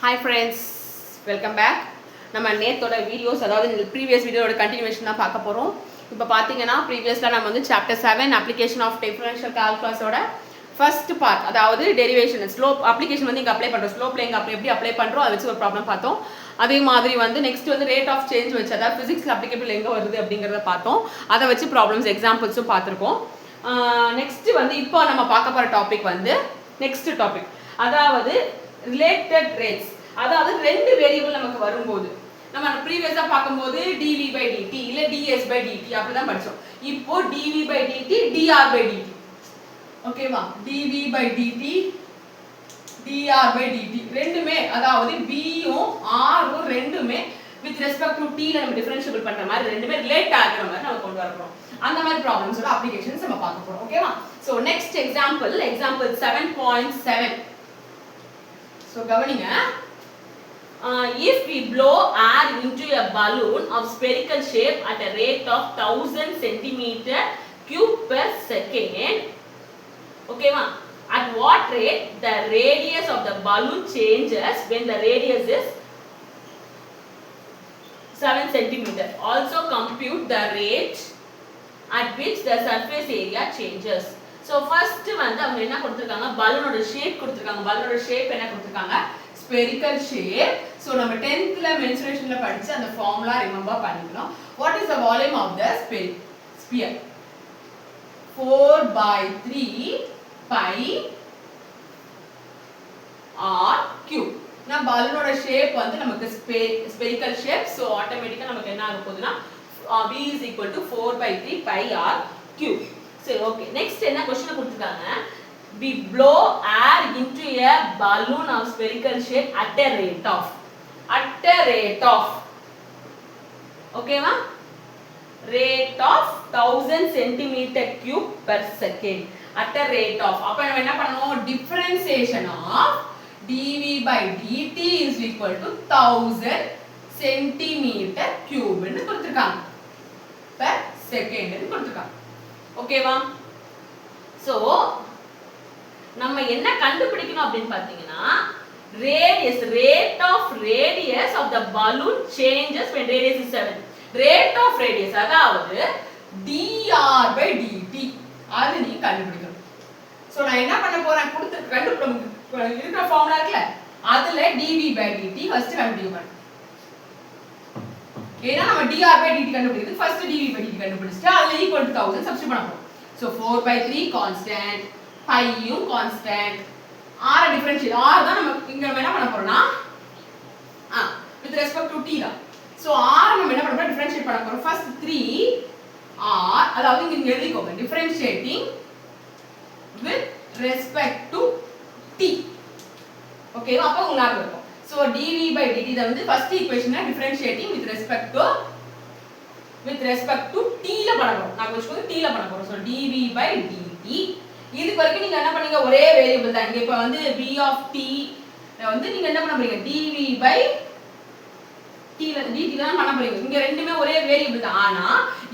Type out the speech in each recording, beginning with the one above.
Hi friends, welcome back. நம்ம நேத்தோட videos அதாவது ப்ரீவியஸ் வீடியோட கண்டினியூவேஷன் தான் பார்க்க போகிறோம். இப்போ பார்த்தீங்கன்னா ப்ரீவியஸில் நம்ம வந்து சாப்டர் 7 அப்ளிகேஷன் ஆஃப் டிஃபரன்ஷியல் கால்குலஸோட ஃபர்ஸ்ட் பார்ட் அதாவது டெரிவேஷன் ஸ்லோப் அப்ளிகேஷன் வந்து இங்கே அப்ளை பண்ணுறோம். ஸ்லோப்பில் எங்கே எப்படி அப்ளை பண்ணுறோம் அதை வச்சு ஒரு ப்ராப்ளம் பார்த்தோம். அதே மாதிரி வந்து நெக்ஸ்ட் வந்து ரேட் ஆஃப் சேஞ்ச் வச்சு அதாவது ஃபிசிக்ஸில் அப்ளிகேபிள் எங்கே வருது அப்படிங்கிறத பார்த்தோம். அதை வச்சு ப்ராப்ளம்ஸ் எக்ஸாம்பிள்ஸும் பார்த்துருக்கோம். நெக்ஸ்ட் வந்து இப்போ நம்ம பார்க்க போகிற டாபிக் வந்து நெக்ஸ்ட் டாபிக் அதாவது ரிலேட்டட் ரேட்ஸ். அதாவது ரெண்டு வேரியபிள் நமக்கு வரும்போது நம்ம ப்ரீவியஸா பார்க்கும்போது dv by dt இல்ல ds by dt அப்படி தான் படிச்சோம். இப்போ dv by dt dr by dt ஓகேவா? dv by dt dr by dt ரெண்டுமே அதாவது b யும் r யும் ரெண்டுமே with respect to t ல நம்ம டிஃபரன்ஷியபிள் பண்ற மாதிரி ரெண்டுமே ரிலேட் ஆகுற மாதிரி நம்ம கொண்டு வர போறோம். அந்த மாதிரி ப்ராப்ளம்ஸோட அப்ளிகேஷன்ஸ் நம்ம பார்க்க போறோம். ஓகேவா? So next example 7.7. So கவனிங்க. If we blow air into a balloon of spherical shape at a rate of 1000 centimeter cube per second, okay ma, at what rate the radius of the balloon changes when the radius is 7 centimeter? Also compute the rate at which the surface area changes. So first வந்து அவங்க என்ன கொடுத்திருக்காங்க, பலூனோட shape கொடுத்திருக்காங்க. பலூனோட shape என்ன கொடுத்திருக்காங்க, spherical shape. So நம்ம 10th ல mensuration ல படிச்ச அந்த ஃபார்முலா ரிமெம்பர் பண்ணிக்கணும். What is the volume of the sphere? 4/3 pi r cube. நான் பலூனோட ஷேப் வந்து நமக்கு spherical shape. So ஆட்டோமேட்டிக்கா நமக்கு என்ன ஆக போகுதுன்னா v is equal to 4/3 pi r cube. சரி ஓகே. நெக்ஸ்ட் என்ன क्वेश्चन கொடுத்திருக்காங்க, we blow air into a balloon of spherical shape at a rate of ஓகேவா, rate of 1000 centimeter cube per second at a rate of. அப்ப நம்ம என்ன பண்ணனும், differentiation of dv by dt is equal to 1000 centimeter cube ன்னு கொடுத்திருக்காங்க per second ன்னு கொடுத்திருக்காங்க. ஓகேவா? சோ நம்ம என்ன கண்டுபிடிக்கணும் அப்படினு பாத்தீங்கன்னா radius, rate of radius of the balloon changes when radius is 7. rate of radius அதாவது dr by dt அது நீ கண்டுபிடிக்கணும். சோ நான் என்ன பண்ண போறேன், இருக்கிற ஃபார்முலா இருக்குல அதுல dv by dt ஃபர்ஸ்ட் கண்டுபிடிக்கணும். ஏன்னா நம்ம dr by dt கண்டுபிடிக்கிறது ஃபர்ஸ்ட் dv by dt கண்டுபிடிச்சிட்டு அதுல equal to 1000 சப்ஸ்டிட்யூட் பண்ண போறோம். சோ 4/3 கான்ஸ்டன்ட், pi யும் கான்ஸ்டன்ட், r டிஃபரன்ஷியேட் r தான் நம்ம இங்க என்ன பண்ண போறோம்னா with respect to t தான். சோ r நம்ம என்ன பண்ண போறோம், டிஃபரன்ஷியேட் பண்ண போறோம். ஃபர்ஸ்ட் 3 r அதாவது இங்க எழுதிக்கோங்க, differentiating with respect to t. ஓகேவா? அப்ப உங்களுக்கு ஞாபகம் இருக்கும். சோ dv by dt தான் வந்து ஃபர்ஸ்ட் ஈக்குவேஷனை differentiating with respect to t ல பண்ண போறோம். நான் கொஞ்சம் t ல பண்ண போறோம். சோ dv by dt இதுக்கு வரைக்கும் நீங்க என்ன பண்ணீங்க, ஒரே வேரியபிள் தான். இங்க இப்ப வந்து v of t வந்து நீங்க என்ன பண்ண போறீங்க, dv by t ல dt தான் பண்ண போறீங்க. இங்க ரெண்டுமே ஒரே வேரியபிள் தான். ஆனா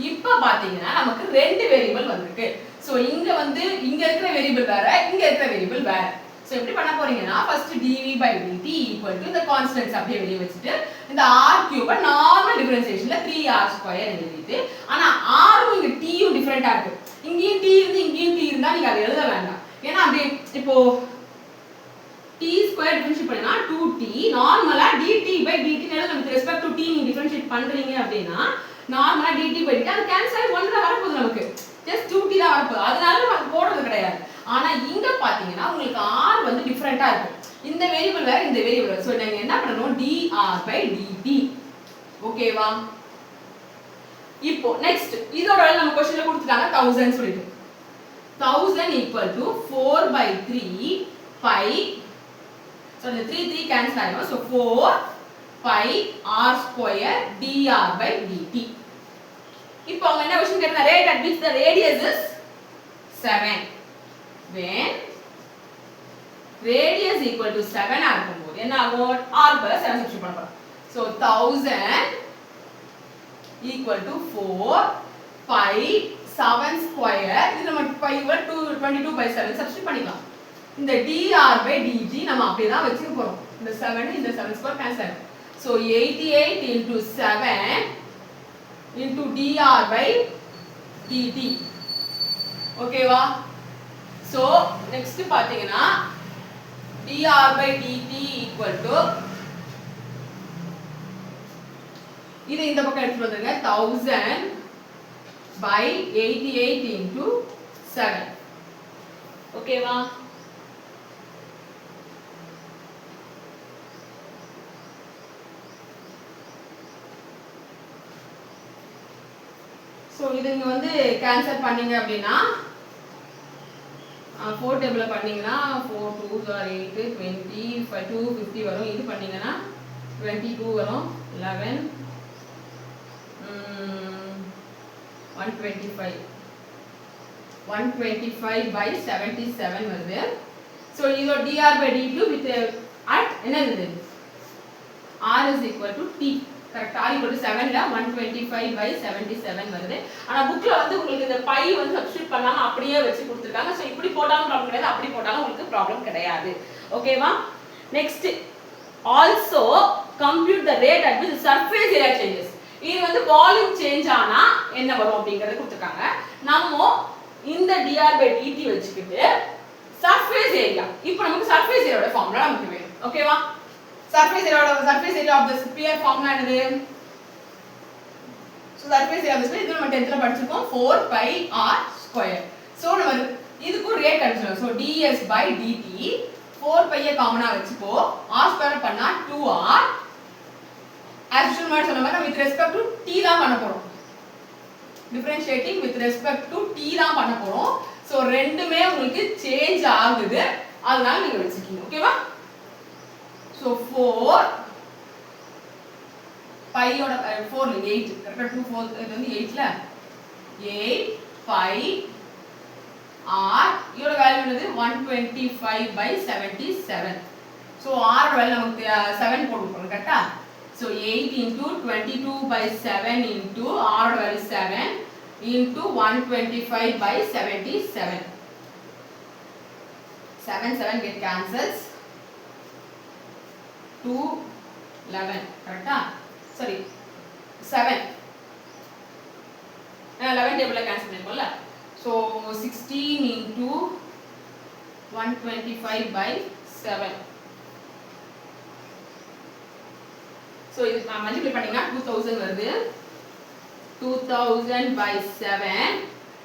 இப்ப பாத்தீங்கன்னா நமக்கு ரெண்டு வேரியபிள் வந்திருக்கு. சோ இங்க வந்து இங்க இருக்கிற வேரியபிள் வேற, இங்க இருக்கிற வேரியபிள் வேற. சோ எப்படி பண்ண போறீங்கன்னா first dv by dt equal to இந்த கான்ஸ்டன்ட்ஸ் அப்படியே வெளிய வச்சிட்டு இந்த r cube நார்மல் டிஃபரன்ஷியேஷன்ல 3r² எழுதிட்டு, ஆனா r ம் இங்க t யும் டிஃபரண்டா இருக்கு. இங்கேயும் t இருந்து இங்கேயும் t இருந்தா நீங்க அதை எழுத வேண்டாம். ஏன்னா அப்படியே இப்போ t² டிஃபரன்ஷியேட் பண்ணா 2t நார்மலா dt by dt ன்னு எழுத with respect to t நீங்க டிஃபரன்ஷியேட் பண்றீங்க அப்படினா நார்மலா dt by dt அது கேன்சல் ஆகி 1 தான் வரப்போகுது, நமக்கு just 2t தான் வரப்போகுது. அதனால நம்ம அது போடுறது கிடையாது. ஆனா இங்க பாத்தீங்கன்னா உங்களுக்கு r வந்து டிஃபரண்டா இருக்கு. இந்த வேரியபிள் வேற, இந்த வேரியபிள் வேற. சோ நீங்க என்ன பண்ணனும், dr by dt. ஓகேவா? இப்போ நெக்ஸ்ட் இதோட நம்ம क्वेश्चनல கொடுத்துட்டாங்க 1000 சொல்லிட்டு 1000 equal to 4/3 pi. சோ இந்த 3 கேன்சல் ஆயிடும். So 4 pi r² dr by dt. இப்போ அவங்க என்ன क्वेश्चन கேட்டாங்க, rate at which the radius is 7. when radius equal to 7 ஆ இருக்கும்போது என்ன ஆகும், r + 7 சப்ஸ்டிட்யூட் பண்ண போறோம். சோ 1000 equal to 4 pi 7² இது நம்ம pi 22/7 சப்ஸ்டிட்யூட் பண்ணிக்கலாம். இந்த dr by dt நம்ம அப்படியே தான் வச்சுக்க போறோம். இந்த 7 இந்த 7 square cancel. So 88 into 7 into dr by dt. ஓகேவா? So next பாத்தீங்கன்னா dr by dt equal to இது இந்த பக்கம் எடுத்து வந்துருங்க 1000 by 88 into 7. ஓகேவா? So இது நீங்க வந்து கேன்சல் பண்ணீங்க அப்படினா 4 டேபிள்ல பண்ணீங்கனா 4 2s are 8 20 250 வரும். இது பண்ணீங்கனா 22 வரும். 11 125 by 77 வருது. So இதோ dr by dt with at என்னது r is equal to t. Correct. r equal to 7 ல 125 by 77 வருது. ஆனா புக்ல வந்து உங்களுக்கு இந்த பை வந்து சப்ஸ்டிட்யூட் பண்ணாம அப்படியே வச்சு கொடுத்திருக்காங்க. சோ இப்படி போட்டாலும் ப்ராப்ளம் கிடையாது, அப்படி போட்டாலும் உங்களுக்கு ப்ராப்ளம் கிடையாது. ஓகேவா? Next also compute the rate at which surface area changes. இது வந்து வால்யூம் சேஞ்ச் ஆனா என்ன வரும் அப்படிங்கறது கொடுத்திருக்காங்க. நம்ம இந்த dr by dt வச்சுக்கிட்டு surface area, இப்போ நமக்கு surface ஏரியாவோட ஃபார்முலா நமக்கு வேணும். ஓகேவா? surface area of the sphere formula என்னது? so surface area of the sphere இது நம்ம 10th ல படிச்சிருக்கோம் 4 pi r square. so நம்ம இதுக்கு ரேட் கண்டுபிடிச்சோம். so ds by dt 4 pi காமனா வச்சுப்போ r ஸ்கொயர் பண்ணா 2r as usual மாதிரி சொன்ன மாதிரி with respect to t தான் பண்ண போறோம். differentiating with respect to t தான் பண்ண போறோம். so ரெண்டுமே உங்களுக்கு சேஞ்ச் ஆகுது, அதனால நீங்க வெச்சிருக்கீங்க. ஓகேவா? so 4 pi ஓட 4 ல 8 கரெக்ட்டா 2 4 இது வந்து 8 ல 8 pi r இதோட வேல்யூ என்னது 125 by 77. so r ஓட வேல்யூ நமக்கு 7 போடுறோம் கரெக்ட்டா. so 8 into 22 by 7 into r ஓட value 7 into 125 by 77. 7 get cancels. 2 11 கரெக்ட்டா. sorry 7 11 டேபிள்ல கேன்சல் பண்ணிருக்கோம்ல. so 16 into 125 by 7. so இது மல்டிப்ளை பண்ணீங்கன்னா 2000 வருது. 2000 by 7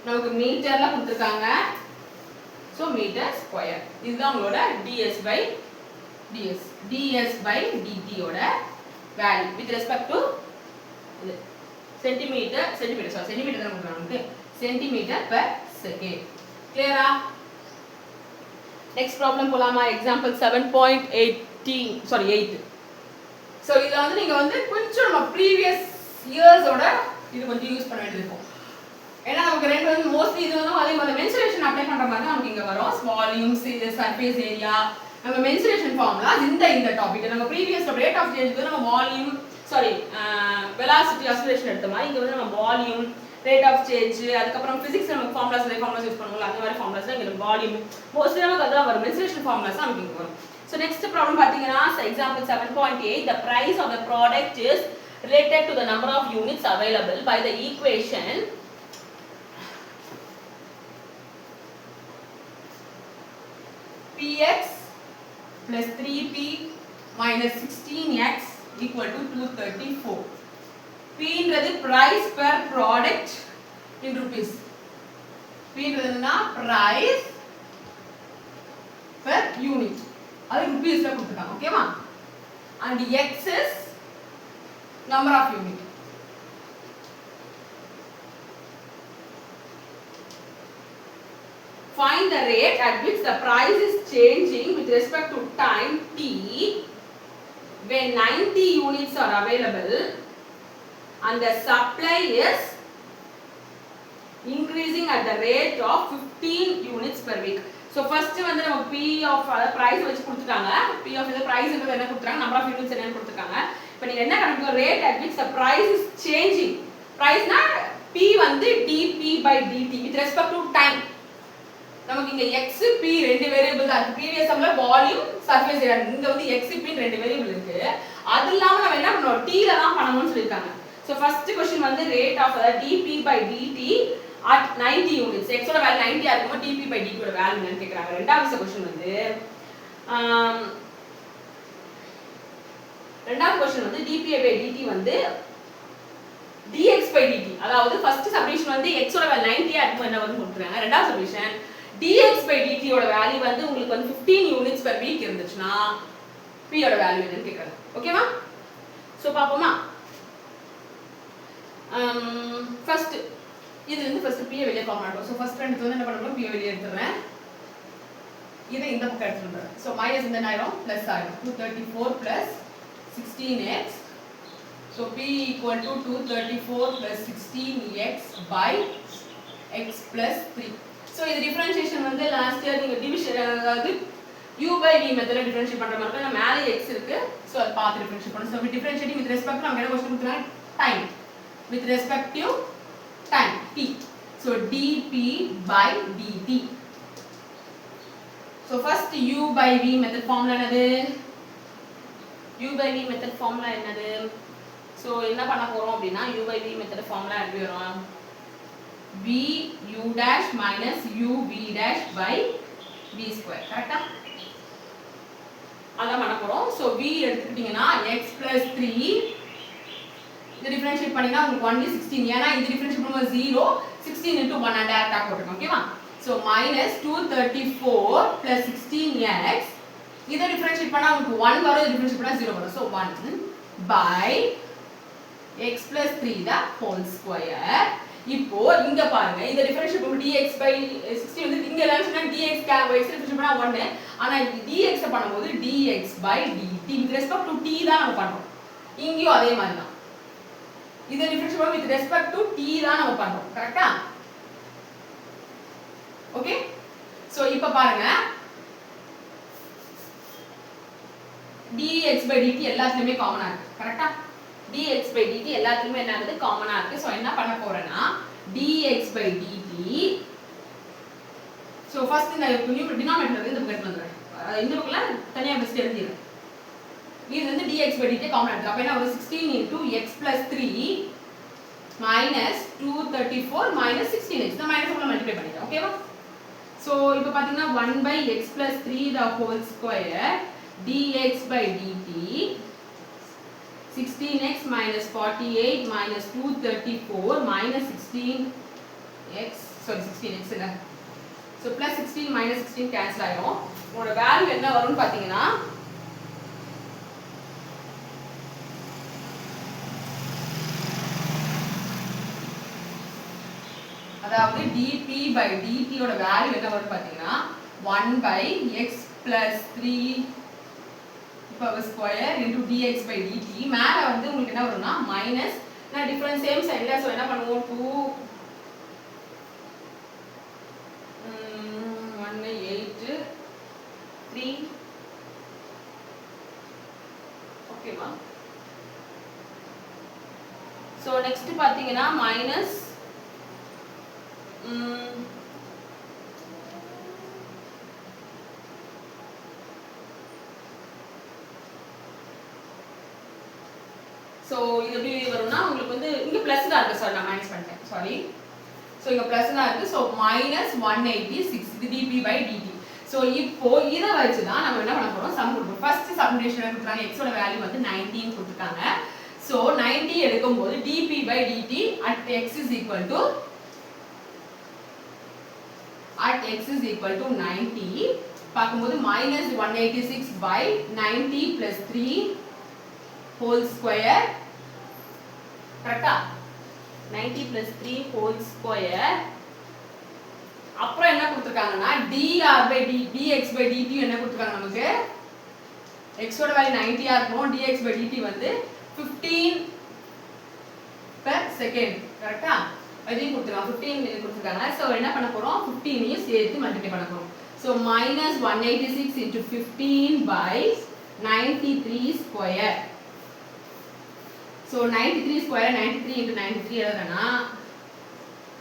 நமக்கு மீட்டர்ல கொடுத்திருக்காங்க. so metre square. இதுதான் உங்களோட ds by dt ஓட value with respect to centimetre தான் கொடுக்குறாங்க நமக்கு சென்டிமீட்டர் per second. கிளியரா? நெக்ஸ்ட் ப்ராப்ளம் போலாமா? எக்ஸாம்பிள் 8. சோ இத வந்து நீங்க வந்து கொஞ்சம் நம்ம ப்ரீவியஸ் இயர்ஸோட இது கொஞ்சம் யூஸ் பண்ண வேண்டியிருக்கும். ஏன்னா நமக்கு ரெண்டு வந்து மோஸ்ட்லி இது வந்து அதே மாதிரி மென்சுரேஷன் அப்ளை பண்ற மாதிரி தான் நமக்கு இங்க வரும். வால்யூம்ஸ், சர்ஃபேஸ் ஏரியா, நம்ம மென்சுரேஷன் ஃபார்முலா இந்த டாபிக் நம்ம ப்ரீவியஸ் ரேட் ஆஃப் சேஞ்சுக்கு நம்ம வால்யூம் வெலாசிட்டி அக்ஸலரேஷன் எடுத்த மாதிரி இங்க வந்து நம்ம வால்யூம், ரேட் ஆஃப் சேஞ்ச், அதுக்கு அப்புறம் பிசிக்ஸ் நம்ம ஃபார்முலாஸ் யூஸ் பண்ணுவோம்ல அந்த மாதிரி ஃபார்முலாஸ் இங்க வால்யூம் மோஸ்ட்லி நமக்கு அதான் வரும். மென்சுரேஷன் ஃபார்முலாஸ் நமக்கு இங்க வரும். So next problem பாத்தீங்கன்னா example 7.8 the price of the product is related to the number of units available by the equation px plus 3p minus 16x equal to 234. P ன்றது price per product in rupees. P ன்றதுனா price per unit. அது rupees ல கொடுத்திருக்காங்க. ஓகேவா? and x is number of unit. Find the rate at which the price is changing with respect to time t when 90 units are available and the supply is increasing at the rate of 15 units per week. So first வந்து நம்ம p of price வச்சு கொடுத்துட்டாங்க. p of the price ன்றது என்ன கொடுத்துட்டாங்க, number of units என்ன கொடுத்துட்டாங்க. இப்போ நீங்க என்ன கண்டுபிடிக்க rate at which the price is changing. price னா p வந்து dp by dt with respect to time. நமக்கு இங்க x p ரெண்டு வேரியபிள் தான் இருக்கு. ப்ரீவியஸ் சம்ல வால்யூம் சர்ஃபேஸ் ஏரியா, இங்க வந்து x p ரெண்டு வேரியபிள் இருக்கு. அது இல்லாம நம்ம என்ன பண்ணோம், t ல தான் பண்ணணும்னு சொல்லிருக்காங்க. சோ ஃபர்ஸ்ட் क्वेश्चन வந்து rate of dp/dt at 90 units, x ஓட வேல்யூ 90 ஆ இருக்கும்போது dp/dt ஓட வேல்யூ என்னன்னு கேக்குறாங்க. ரெண்டாவது क्वेश्चन வந்து dp/dt வந்து dx/dt, அதாவது ஃபர்ஸ்ட் சப்டிவிஷன் வந்து x ஓட வேல்யூ 90 ஆ இருக்கும்போது என்ன வரும்னு கொடுத்துறாங்க. ரெண்டாவது சப்டிவிஷன் dx/dt ஓட வேல்யூ வந்து உங்களுக்கு வந்து 15 யூனிட்ஸ் per week இருந்துச்சுனா p ஓட வேல்யூ என்னன்னு கேக்குறாங்க. ஓகேவா? சோ பாப்போமா. ஃபர்ஸ்ட் இது வந்து ஃபர்ஸ்ட் p வெளிய கால் பண்ணுறோம். சோ ஃபர்ஸ்ட் ரெண்டு வந்து என்ன பண்ணனும், p வெளிய எடுத்துறேன். இதை இந்த பக்கம் எடுத்துறேன். சோ மைனஸ் இந்த ஆயிரும் பிளஸ் ஆயிரும். 234 plus 16x. So p equal to 234 plus 16x by x plus 3. So இது டிஃபரன்ஷியேஷன் வந்து லாஸ்ட் இயர் நீங்க டிவிஷன் அதாவது u by v மெத்தட்ல டிஃபரன்ஷியேட் பண்ற மாதிரி தான். மேலே x இருக்கு. சோ அது பார்த்து டிஃபரன்ஷியேட் பண்ணனும். சோ டிஃபரன்ஷியேட்டிங் வித் ரெஸ்பெக்ட் நம்ம என்ன क्वेश्चन கொடுத்தோம், time with respect to time t. So dp by dt. So first u by v method formula என்னது, u by v method formula என்னது. So என்ன பண்ண போறோம் அப்படினா u by v method formula எப்படி வரும், v u dash minus u v dash by v square. கரெக்ட்டா? அத பண்ண போறோம். So v எடுத்துக்கிட்டீங்கன்னா x plus 3, இது டிஃபரன்ஷியேட் பண்ணினா உங்களுக்கு 1 is 16. ஏனா இது டிஃபரன்ஷியேட் பண்ணும்போது 0 16 into 1 and டைரக்டா போட்டுறோம். ஓகேவா? So minus 234 plus 16x, இத டிஃபரன்ஷியேட் பண்ணா உங்களுக்கு 1 வரும், இது டிஃபரன்ஷியேட் பண்ணா 0 வரும். So 1 by x plus 3 the whole square. இப்போ இங்க பாருங்க, இந்த டிஃபரன்ஷியேட் பண்ணி dx by 16 வந்து இங்க என்ன சொன்னா dx by x டிஃபரன்ஷியேட் பண்ணா 1, ஆனா dx பண்ணும்போது dx by dt with respect to t தான் நம்ம பண்றோம். இங்கேயும் அதே மாதிரி தான். இத டிஃபரன்ஷியேட் பண்ணி with respect to t தான் நம்ம பண்றோம். கரெக்ட்டா? ஓகே? சோ இப்போ பாருங்க, dx by dt எல்லாத்துலயுமே காமனா இருக்கு. கரெக்ட்டா? dx by dt எல்லாத்துலயுமே என்ன ஆகுது, காமனா இருக்கு. சோ என்ன பண்ண போறேன்னா dx by dt, so first இந்த டினாமினேட்டர் இந்த பக்கம் வந்துறேன். இந்த பக்கல தனியா வெஸ்ட் எழுதிறேன். இது வந்து dx by dt காமனா இருக்கு. அப்ப என்ன வரும், 16 into x plus 3 minus 234 minus 16x. நான் மைனஸ் உள்ள மல்டிப்ளை பண்ணிட்டேன். ஓகேவா? சோ இப்போ பாத்தீங்கன்னா 1 by x plus 3 the whole square dx by dt 16x minus 48 minus 234 minus 16x, sorry 16x இல்ல. So plus 16 minus 16 cancel ஆயிடும். உங்களோட வேல்யூ என்ன வரும்னு பாத்தீங்கன்னா அதாவது dp by dt ஓட வேல்யூ என்ன வரும்னு பாத்தீங்கன்னா 1 by x plus 3 power square into dx by dt. மேல வந்து உங்களுக்கு என்ன வரும்னா மைனஸ், நான் டிஃபரன்ஸ் சேம் சைடுல, சோ என்ன பண்ணுவோம் 2 1 8 3 ஓகேவா? சோ நெக்ஸ்ட் பாத்தீங்கன்னா மைனஸ் சோ இது எப்படி வரும்னா உங்களுக்கு வந்து இங்க பிளஸ் தான் இருக்கு. சாரி நான் மைனஸ் பண்ணிட்டேன். சாரி. சோ இங்க பிளஸ் தான் இருக்கு. சோ minus 186 இது dp by dt. சோ இப்போ இத வச்சு தான் நம்ம என்ன பண்ண போறோம், சம் கொடுப்போம். ஃபர்ஸ்ட் சப்டிவிஷன் கொடுத்தாங்க, x ஓட வேல்யூ வந்து 19 கொடுத்துட்டாங்க. சோ 90 எடுக்கும்போது dp by dt at x is equal to 90 பாக்கும்போது minus 186 by 90 plus 3 whole square. கரெக்ட்டா? 90 plus 3 whole square. அப்புறம் என்ன கொடுத்திருக்காங்கன்னா dr by dx by dt என்ன கொடுத்திருக்காங்க நமக்கு, x ஓட வேல்யூ 90 ஆ இருக்கும், dx by dt வந்து 15 per second. கரெக்ட்டா? அதையும் கொடுத்திருக்காங்க, 15 இது கொடுத்திருக்காங்க. சோ என்ன பண்ண போறோம், 15 ஐயும் சேர்த்து மல்டிப்ளை பண்ண போறோம். So minus 186 into 15 by 93 square. So 93 square 93 into 93 எழுதுறேன்னா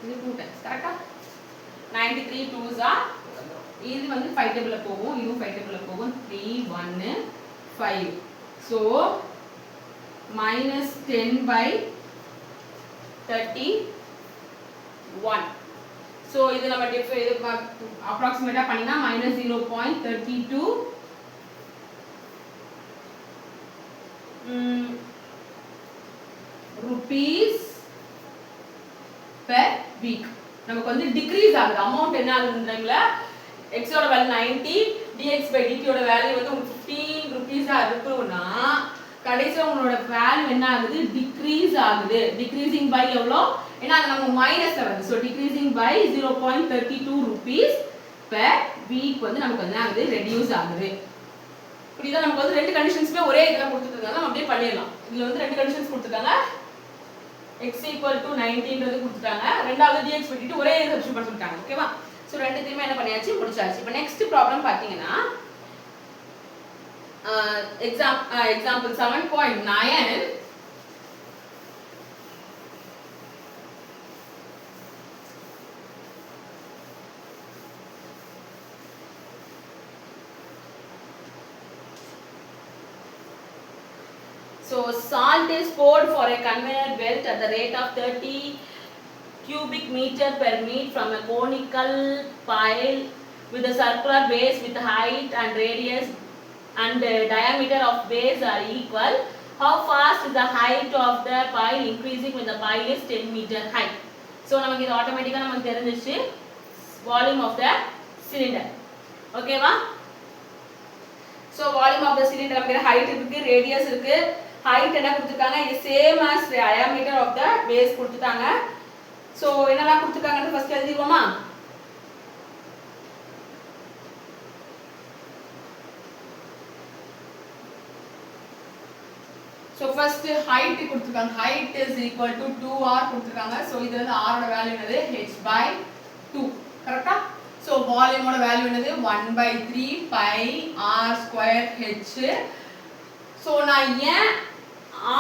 இது 2 times. கரெக்ட்டா? 93 2s are இது வந்து 5 டேபிள்ல போகும், இதுவும் 5 டேபிள்ல போகும். 3 1 5. So minus 10 by 31. So இது நம்ம இது approximate பண்ணினா minus 0.32 rupees per week. நமக்கு வந்து டிக்ரீஸ் ஆகுது. அமௌண்ட் என்ன ஆகுதுன்றீங்களா? x ஓட வேல்யூ 90, dx by dt ஓட வேல்யூ வந்து 15 ரூபீஸா இருக்குன்னா கடைசில உங்களோட வேல்யூ என்ன ஆகுது? டிக்ரீஸ் ஆகுது. டிக்ரீசிங் பை எவ்வளோ? ஏன்னா அது நம்ம மைனஸ்ல வருது. So decreasing by 0.32 rupees per week வந்து நமக்கு என்ன ஆகுது? ரெடியூஸ் ஆகுது. புரியுதா? நமக்கு வந்து ரெண்டு கண்டிஷன்ஸ்மே ஒரே இதில் கொடுத்துருக்காங்க, நம்ம அப்படியே பண்ணிடலாம். இதில் வந்து ரெண்டு கண்டிஷன்ஸ் கொடுத்துருக்காங்க. x equal to 90ன்றது கொடுத்துட்டாங்க, ரெண்டாவது dx விட்டுட்டு ஒரே சப்ஸ்டிட்யூட் பண்ண சொல்லிட்டாங்க. ஓகேவா? ஸோ ரெண்டுத்தையுமே என்ன பண்ணியாச்சு, முடிச்சாச்சு. இப்போ நெக்ஸ்ட் ப்ராப்ளம் பார்த்தீங்கன்னா example 7.9. So salt is poured for a conveyor belt at the rate of 30 cubic meter per minute from a conical pile with a circular base with height and radius and diameter of base are equal. How fast is the height of the pile increasing when the pile is 10 meter high? So நமக்கு இது ஆட்டோமேட்டிக்கா நமக்கு தெரிஞ்சிச்சு. Volume of the cylinder. Okay வா? So volume of the cylinder நமக்கு height இருக்கு, radius இருக்கு. height என்ன கொடுத்திருக்காங்க? இது same as diameter of the base கொடுத்துட்டாங்க. So என்னலாம் கொடுத்திருக்காங்கன்னு ஃபர்ஸ்ட் எழுதிடுவோமா? So first height கொடுத்திருக்காங்க. height is equal to 2r கொடுத்திருக்காங்க. So இது வந்து r ஓட வேல்யூ என்னது? h by 2. கரெக்ட்டா? So volume ஓட வேல்யூ என்னது? 1 by 3 pi r square h. So நான் ஏன்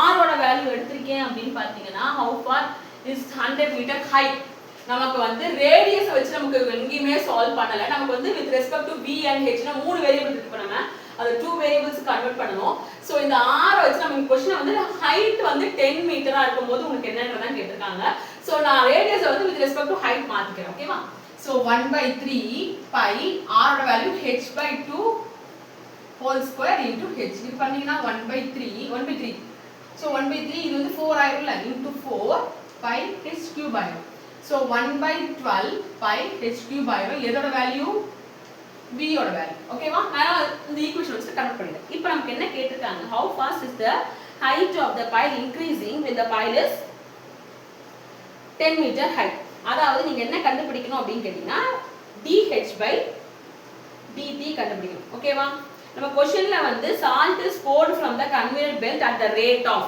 r ஓட வேல்யூ எடுத்துர்க்கேன் அப்படினு பாத்தீங்கன்னா how far is 100 meter high. நமக்கு வந்து ரேடியஸ் வச்சு நமக்கு எங்கயுமே சால்வ் பண்ணல. நமக்கு வந்து with respect to v and h னா மூணு வேரியபிள் இருக்கு. இப்ப நம்ம அது 2 வேரியபிள்ஸ் கன்வர்ட் பண்ணனும். சோ இந்த r வச்சு நம்ம क्वेश्चन வந்து ஹைட் வந்து 10 மீட்டரா இருக்கும்போது உங்களுக்கு என்னன்றத கேட்டிருக்காங்க. சோ நான் ரேடியஸ் வந்து with respect to height மாத்திக்கிறேன். ஓகேவா? சோ 1 by 3 pi r ஓட value h by 2 whole square into h. இது பண்ணீங்கன்னா 1 by 3. So 1 by 3 இது வந்து 4 ஆயிரும்ல into 4 pi h cube ஆயிரும். So 1 by 12 pi h cube ஆயிரும். எதோட வேல்யூ? v ஓட வேல்யூ. ஓகேவா? நான் இந்த ஈக்குவேஷன் வச்சு கனெக்ட் பண்ணிட்டேன். இப்போ நமக்கு என்ன கேட்டிருக்காங்க? How fast is the height of the pile increasing when the pile is 10 meter high? அதாவது நீங்க என்ன கண்டுபிடிக்கணும் அப்படினு கேட்டினா dh by dt கண்டுபிடிக்கணும். ஓகேவா? நம்ம क्वेश्चनல வந்து salt is poured from the conveyor belt at the rate of.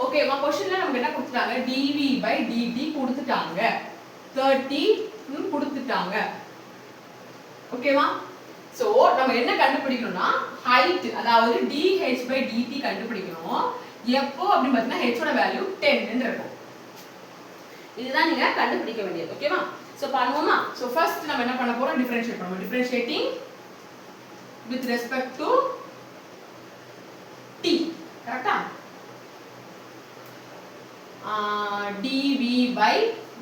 ஓகேவா? क्वेश्चनல நமக்கு என்ன கொடுத்துட்டாங்க? dv by dt கொடுத்துட்டாங்க. 30 கொடுத்துட்டாங்க. ஓகேவா? சோ நம்ம என்ன கண்டுபிடிக்கணும்னா height அதாவது dh by dt கண்டுபிடிக்கணும். எப்போ அப்படி பார்த்தா h ஓட வேல்யூ 10 ன்னு இருக்கும். இதுதான் நீங்க கண்டுபிடிக்க வேண்டியது. ஓகேவா? சோ பண்ணுவோமா? சோ ஃபர்ஸ்ட் நம்ம என்ன பண்ண போறோம்? டிஃபரன்ஷியேட் பண்ணுவோம். Differentiating with respect to t. கரெக்ட்டா? dv by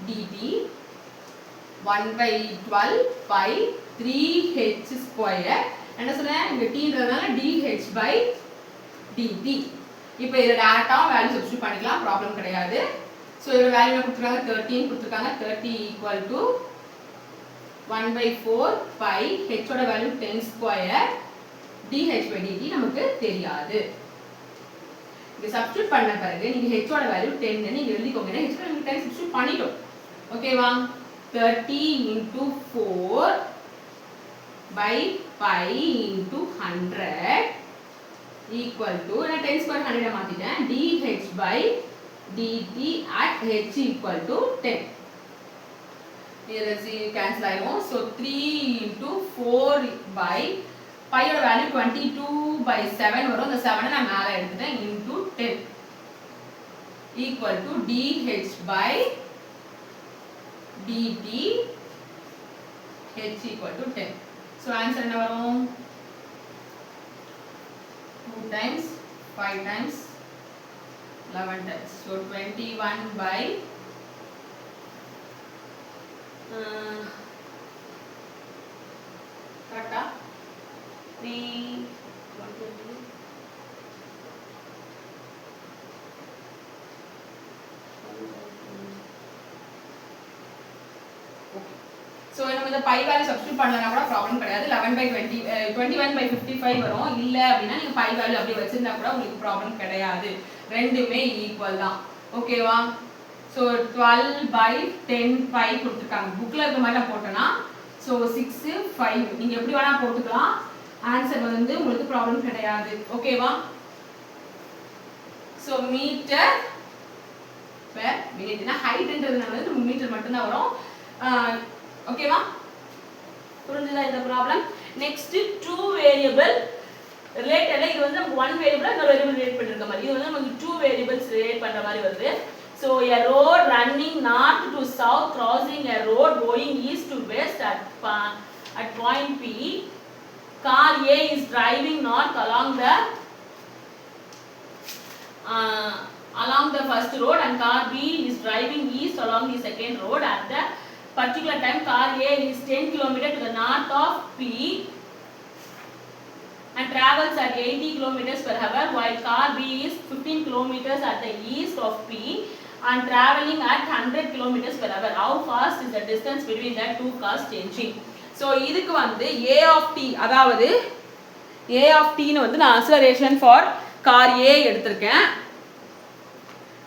dt 1 by 12 pi 3h square. என்ன சொன்னேன்? இங்க t ன்றதால dh by dt. இப்போ இத டைரக்ட்டா வேல்யூ சப்ஸ்டிட்யூட் பண்ணிக்கலாம், ப்ராப்ளம் கிடையாது. சோ இதோட வேல்யூ என்ன கொடுத்திருக்காங்க? 13 கொடுத்திருக்காங்க. 30 equal to 1 by 4 pi h ஓட value 10 square dh by dt நமக்கு தெரியாது. இங்க சப்ஸ்டிட்யூட் பண்ண பிறகு நீங்க h ஓட வேல்யூ 10 ன்னு நீங்க எழுதிக்கோங்க. ஏன்னா h க்கு நம்ம 10 சப்ஸ்டிட்யூட் பண்ணிட்டோம். ஓகேவா? 30 into 4 by pi into 100 equal to நான் 10 square 100 மாத்திட்டேன். dh by dt at h equal to 10. Here is cancel ஆயிரும். So 3 into 4 by pi ஓட வேல்யூ 22/7 வரும். அந்த 7 நான் மேல எடுத்துட்டேன் into 10 equal to dh by dt h equal to 10. So So answer என்ன வரும் 2 times 5 times 11 times. So 21 by correct 3 120 So நம்ம இந்த pi வேல்யூ சப்ஸ்டிட்யூட் பண்ணலனா கூட ப்ராப்ளம் கிடையாது 11 by 20 21 by 55 வரும் இல்ல அப்படினா நீங்க pi வேல்யூ அப்படியே வச்சிருந்தா கூட உங்களுக்கு ப்ராப்ளம் கிடையாது ரெண்டுமே ஈக்குவல் தான் ஓகேவா சோ 12 by 10 5 கொடுத்திருக்காங்க புக்ல இருக்க மாதிரி நான் போட்டேனா சோ 6 5 நீங்க எப்படி வேணா போட்டுக்கலாம் ஆன்சர் வந்து உங்களுக்கு ப்ராப்ளம் கிடையாது ஓகேவா சோ மீட்டர் per minute னா ஹைட்ன்றதுனால வந்து நம்ம மீட்டர் மட்டும் தான் வரும் ஓகேவா புரிஞ்சுதா இந்த ப்ராப்ளம் நெக்ஸ்ட் 2 வேரியபிள் ரிலேட்டட்ல இது வந்து நமக்கு 1 வேரியபிள் இன்னொரு வேரியபிள் ரிலேட் பண்ணிருக்க மாதிரி இது வந்து நமக்கு 2 வேரியபிள்ஸ் ரிலேட் பண்ற மாதிரி வருது so a road running north to south crossing a road going east to west at point P car A is driving north along the first road and car B is driving east along the second road at the particular time car A is 10 km to the north of P and travels at 80 km per hour while car B is 15 km at the east of P and traveling at 100 km per hour how fast is the distance between the two cars changing so இதுக்கு வந்து A of t அதாவது A of t னு வந்து நான் acceleration for car A எடுத்துர்க்கேன்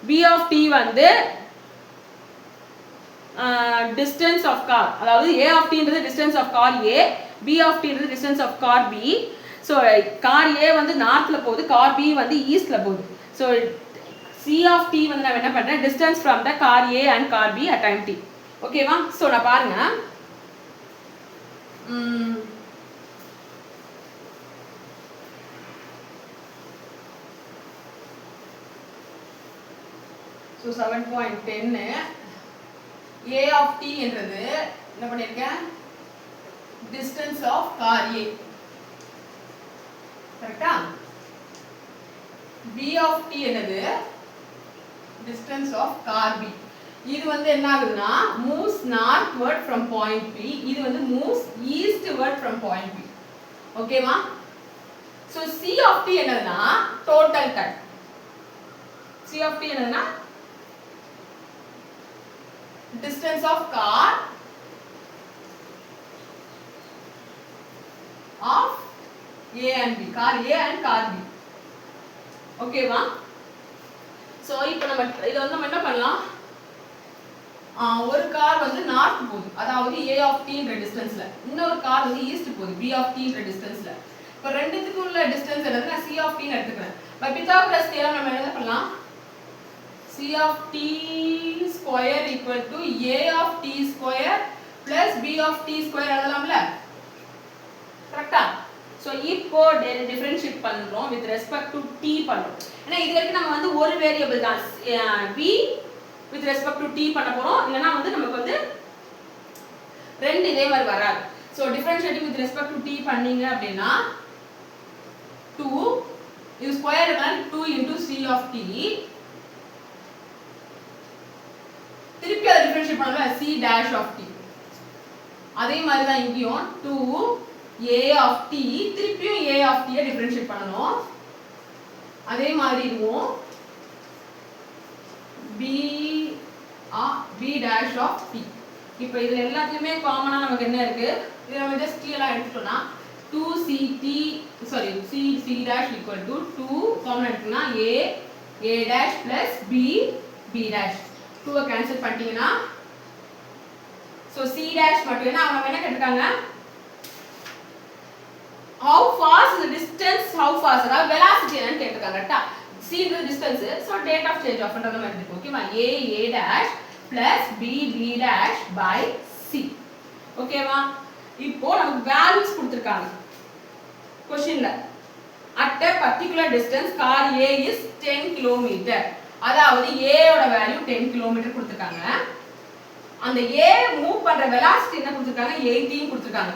B of t வந்து distance of car அதாவது A of t ன்றது distance of car A B of t ன்றது distance of car B so car A வந்து நார்த்ல போகுது car B வந்து ஈஸ்ட்ல போகுது so C of t வந்து நான் என்ன பண்றேன் distance from the car A and car B at time t ஓகேவா so நான் பாருங்க so 7.10 A of t என்றது என்ன பண்ணிருக்கேன் distance of car A கரெக்ட்டா B of t என்னது distance of car B இது வந்து என்ன ஆகுதுன்னா moves northward from point P இது வந்து moves eastward from point P ஓகேவா so C of t என்னதுன்னா total time C of t என்னதுன்னா distance of car of A and B car A and car B ஓகேவா so இப்போ நம்ம இத வந்து நம்ம என்ன பண்ணலாம் ஒரு கார் வந்து நார்த் போகுது அதாவது A of t ன்ற டிஸ்டன்ஸ்ல இன்னொரு கார் வந்து ஈஸ்ட் போகுது B of t ன்ற டிஸ்டன்ஸ்ல இப்போ ரெண்டுத்துக்கும் உள்ள டிஸ்டன்ஸ் என்னது நான் C of t ன்னு எடுத்துக்கிறேன் பை பித்தாகரஸ் தியரம் நம்ம என்ன பண்ணலாம் C of t square equal to A of t square plus B of t square எழுதலாம்ல கரெக்ட்டா சோ இப்போ டிஃபரன்ஷியேட் பண்றோம் with respect to t பண்றோம் ஏனா இது வரைக்கும் நம்ம வந்து ஒரு வேரியபிள் தான் b with respect to t பண்ண போறோம் இல்லனா வந்து நமக்கு வந்து ரெண்டு இதே மாதிரி வராது so differentiating with respect to t பண்ணீங்க அப்படினா 2 இது ஸ்கொயர் இருக்கனால 2 into c of t திருப்பி அத டிஃபரன்ஷியேட் பண்ணலாம் c dash of t அதே மாதிரி தான் இங்கேயும் 2 a of t திருப்பியும் a of t I differentiate பண்ணனும் அதே மாதிரி இதுவும் b dash of t இப்போ இதுல எல்லாத்துலயுமே காமனா நமக்கு என்ன இருக்கு இத நம்ம ஜஸ்ட் கிளியரா எடுத்துட்டோம்னா 2c dash equal to 2 காமனா எடுத்தீங்கன்னா a dash plus b dash 2 cancel பண்ணிட்டீங்கன்னா so c dash மட்டும் என்ன அவங்க என்ன கேட்டிருக்காங்க how fast is the distance how fast அதாவது velocity என்னன்னு கேட்டிருக்காங்க கரெக்ட்டா c ன்றது distance so rate of change of ன்றது மாதிரி இருக்கு ஓகேவா a dash plus b dash by c ஓகேவா இப்போ நமக்கு values கொடுத்திருக்காங்க क्वेश्चनல at a particular distance car a is 10 km அதாவது a ஓட வேல்யூ 10 km கொடுத்திருக்காங்க அந்த a மூவ் பண்ற velocity என்ன கொடுத்திருக்காங்க 18 கொடுத்திருக்காங்க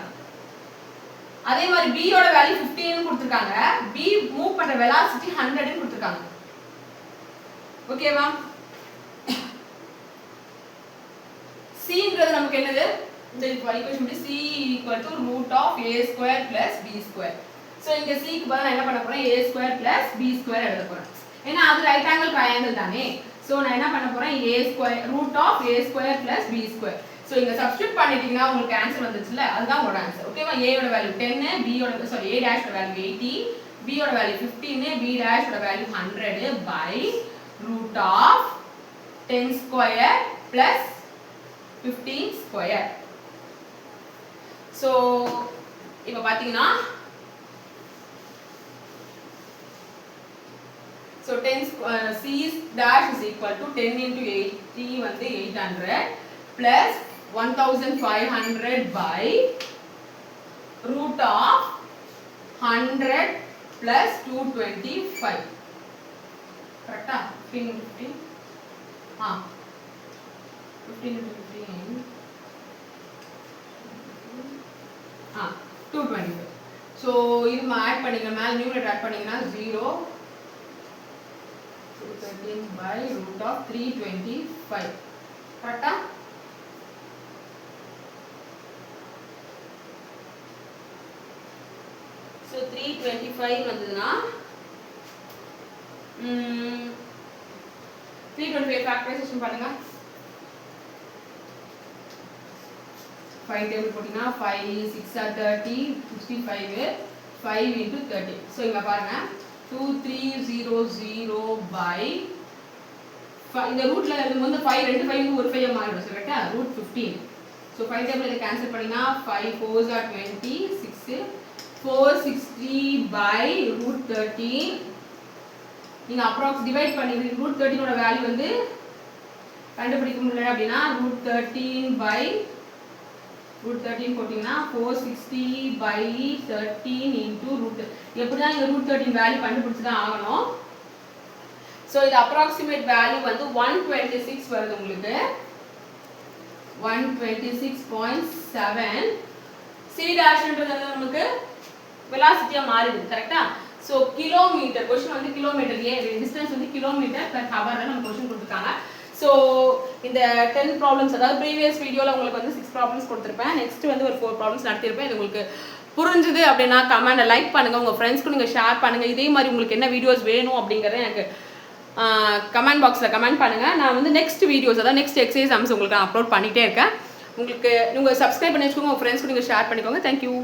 அதே மாதிரி b யோட வேல்யூ 15 னு கொடுத்திருக்காங்க. b மூவ் பண்ற velocity 100 னு கொடுத்திருக்காங்க. ஓகேவா? c ன்றது நமக்கு என்னது? இந்த ஈக்குவேஷன் படி c √a² + b². சோ இங்க c க்கு பதிலா நான் என்ன பண்ண போறேன்? a² + b² எழுத போறேன். ஏன்னா அது ரைட் ஆங்கிள் ட்ரையாங்கிள் தானே. சோ நான் என்ன பண்ண போறேன்? √a² + b². சோ இங்க சப்ஸ்டிட்யூட் பண்ணிட்டீங்கன்னா உங்களுக்கு ஆன்சர் வந்துச்சுல, அதுதான் உங்களோட ஆன்சர். ஓகேவா? a யோட வேல்யூ 10, b யோட a டாஷ் ஓட வேல்யூ 80, b யோட வேல்யூ 15, b டாஷ் ஓட வேல்யூ 100 by √10² + 15². சோ இப்போ பாத்தீங்கன்னா so 10 c dash is equal to 10 into 80 வந்து 800 plus 1500 by √100 plus 225. கரெக்ட்டா? 15 into 15 225. so இது ஆட் பண்ணீங்க, மேல நியூமரேட்டர் ஆட் பண்ணீங்கன்னா 0 213 by √325. கரெக்ட்டா? so 325 வந்ததுனா 325 ஃபேக்டரைசேஷன் பண்ணுங்க. 5 டேபிள் போட்டீங்கன்னா 5 6 are 30 65 5 into 30. so இங்க பாருங்க 2300 by இந்த ரூட்ல வந்து 5 ரெண்டு 5 ஒரு 5 மாறிடும். கரெக்ட்டா? √15. so 5 டேபிள் இத கேன்சல் பண்ணீங்கன்னா 5 4s are 20 6 460 by √13. நீங்க அப்ராக்ஸ் டிவைட் பண்ணி √13 ஓட வேல்யூ வந்து கண்டுபிடிக்க முடியல அப்படினா √13 by √13 போட்டீங்கன்னா 460 by 13 into எப்படினா இந்த √13 வேல்யூ கண்டுபிடிச்சு தான் ஆகணும். சோ இது அப்ராக்ஸிமேட் வேல்யூ வந்து 126 வருது உங்களுக்கு. 126.7. c டாஷ்ன்றது நமக்கு வெலாசிட்டியா மாறிடுது. கரெக்ட்டா? சோ கிலோமீட்டர் क्वेश्चन வந்து கிலோமீட்டர், டிஸ்டன்ஸ் வந்து கிலோமீட்டர் per hour ல நம்ம क्वेश्चन கொடுத்திருக்காங்க. சோ இந்த 10 ப்ராப்ளம்ஸ், அதாவது ப்ரீவியஸ் வீடியோல உங்களுக்கு வந்து 6 ப்ராப்ளம்ஸ் கொடுத்திருப்பேன். நெக்ஸ்ட் வந்து ஒரு 4 ப்ராப்ளம்ஸ் நடத்திருப்பேன். இது உங்களுக்கு புரிஞ்சுது அப்படினா கமெண்ட்ல லைக் பண்ணுங்க, உங்க ஃப்ரெண்ட்ஸ்க்கு நீங்க ஷேர் பண்ணுங்க. இதே மாதிரி உங்களுக்கு என்ன வீடியோஸ் வேணும் அப்படிங்கறத எனக்கு கமெண்ட் பாக்ஸ்ல கமெண்ட் பண்ணுங்க. நான் வந்து நெக்ஸ்ட் வீடியோஸ், அதாவது நெக்ஸ்ட் எக்ஸசைஸ் உங்களுக்கு அப்லோட் பண்ணிட்டே இருக்கேன். உங்களுக்கு நீங்க சப்ஸ்கிரைப் பண்ணி வச்சுக்கோங்க, உங்க ஃப்ரெண்ட்ஸ்க்கு நீங்க ஷேர் பண்ணிக்கோங்க. Thank you.